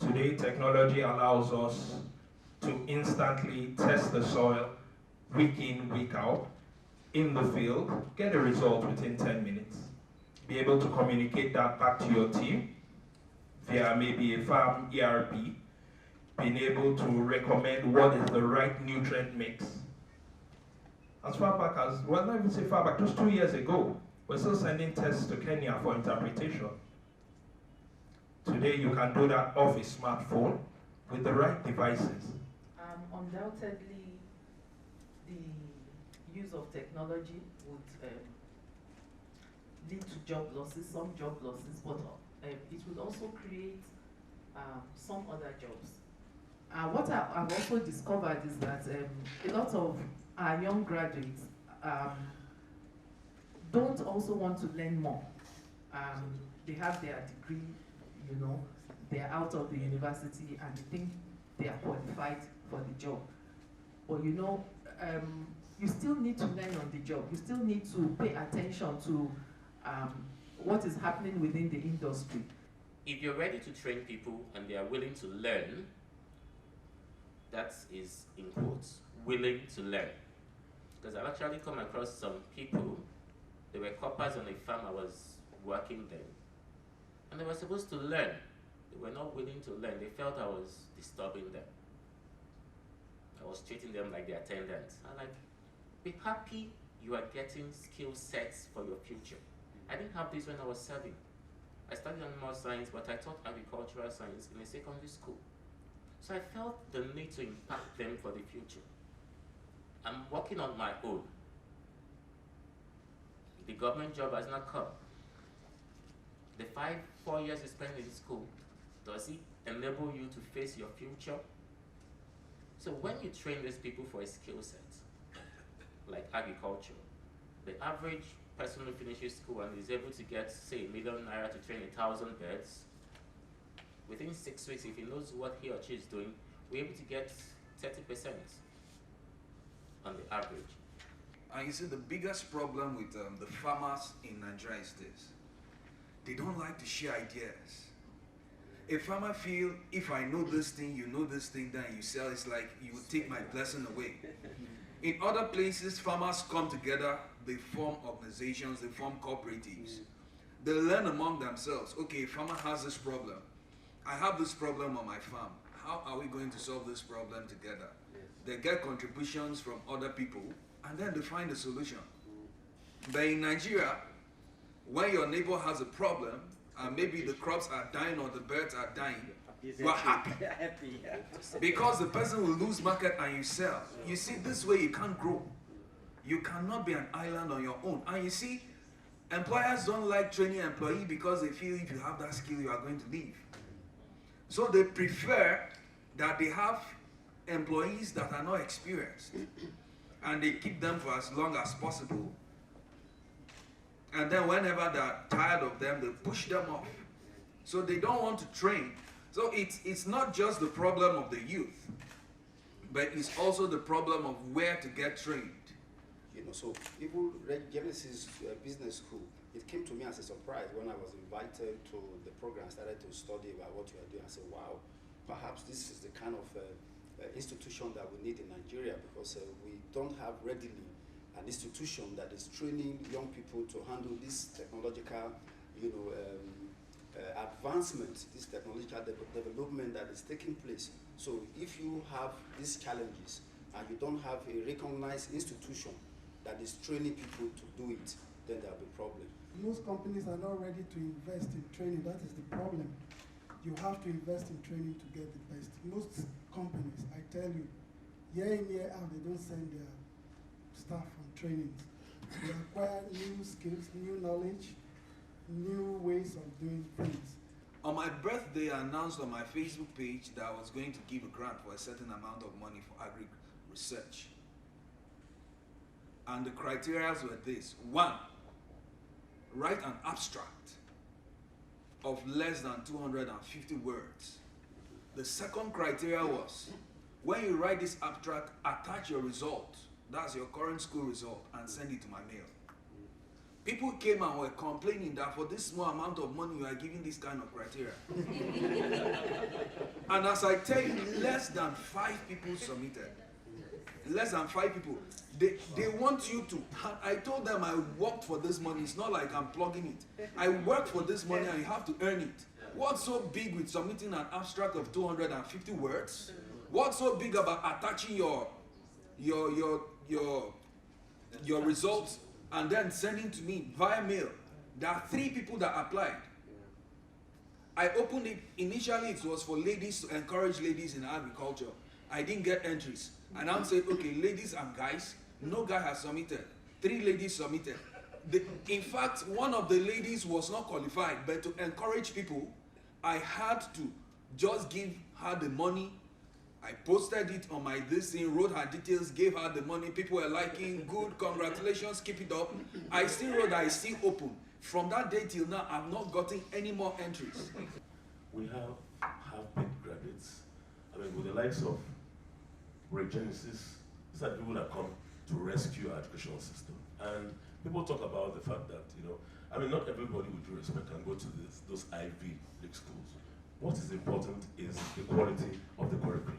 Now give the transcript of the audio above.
Today, technology allows us to instantly test the soil week in, week out, in the field, get a result within 10 minutes. Be able to communicate that back to your team via maybe a farm ERP, being able to recommend what is the right nutrient mix. As far back as, well, not even say far back, just 2 years ago, we're still sending tests to Kenya for interpretation. Today, you can do that off a smartphone with the right devices. Undoubtedly, the use of technology would lead to job losses, some job losses, but it would also create some other jobs. What I've also discovered is that a lot of our young graduates don't also want to learn more. They have their degree, they're out of the university and they think they are qualified for the job. But you still need to learn on the job. You still need to pay attention to what is happening within the industry. If you're ready to train people and they are willing to learn, that is in quotes, willing to learn. Because I've actually come across some people, they were coppers on a farm I was working there, and they were supposed to learn. They were not willing to learn. They felt I was disturbing them. I was treating them like the attendants. I'm like, be happy you are getting skill sets for your future. I didn't have this when I was serving. I studied animal science, but I taught agricultural science in a secondary school. So I felt the need to impact them for the future. I'm working on my own. The government job has not come. The 4 years you spend in school, does it enable you to face your future? So when you train these people for a skill set, like agriculture, the average person who finishes school and is able to get, say, ₦1 million to train 1,000 birds, within 6 weeks, if he knows what he or she is doing, we're able to get 30% on the average. And you see, the biggest problem with the farmers in Nigeria is this. They don't like to share ideas. A farmer feel, if I know this thing, you know this thing, then you sell, it's like you would take my blessing away. In other places, farmers come together, they form organizations, they form cooperatives. They learn among themselves. Okay, farmer has this problem. I have this problem on my farm. How are we going to solve this problem together? They get contributions from other people, and then they find a solution. But in Nigeria, when your neighbor has a problem, and maybe the crops are dying or the birds are dying, you are happy. Because the person will lose market and you sell. You see, this way you can't grow. You cannot be an island on your own. And you see, employers don't like training employee because they feel if you have that skill, you are going to leave. So they prefer that they have employees that are not experienced. And they keep them for as long as possible. And then whenever they're tired of them, they push them off. So they don't want to train. So it's not just the problem of the youth, but it's also the problem of where to get trained. So even Regenesys Business School, it came to me as a surprise when I was invited to the program. I started to study about what you are doing. I said, wow, perhaps this is the kind of institution that we need in Nigeria, because we don't have readily an institution that is training young people to handle this technological, advancement, this technological development that is taking place. So if you have these challenges and you don't have a recognized institution that is training people to do it, then there'll be a problem. Most companies are not ready to invest in training. That is the problem. You have to invest in training to get the best. Most companies, I tell you, year in, year out, they don't send their staff on trainings. They acquire new skills, new knowledge, new ways of doing things. On my birthday, I announced on my Facebook page that I was going to give a grant for a certain amount of money for agri research. And the criteria were this. 1, write an abstract of less than 250 words. The second criteria was, when you write this abstract, attach your result. That's your current school result, and send it to my mail. People came and were complaining that for this small amount of money you are giving this kind of criteria. And as I tell you, less than 5 people submitted. Less than 5 people. They want you to. I told them I worked for this money. It's not like I'm plugging it. I work for this money and you have to earn it. What's so big with submitting an abstract of 250 words? What's so big about attaching your results and then sending to me via mail? There are 3 people that applied. I opened it. Initially, it was for ladies, to encourage ladies in agriculture. I didn't get entries. And I said, okay, ladies and guys. No guy has submitted. 3 ladies submitted. In fact, one of the ladies was not qualified, but to encourage people, I had to just give her the money. I posted it on my this thing, wrote her details, gave her the money. People were liking, good, congratulations, keep it up. I still wrote that it's still open. From that day till now, I've not gotten any more entries. We have half-baked graduates. I mean, with the likes of Regenesys, these are people that come to rescue our educational system. And people talk about the fact that, I mean, not everybody, with due respect, can go to those Ivy League schools. What is important is the quality of the curriculum.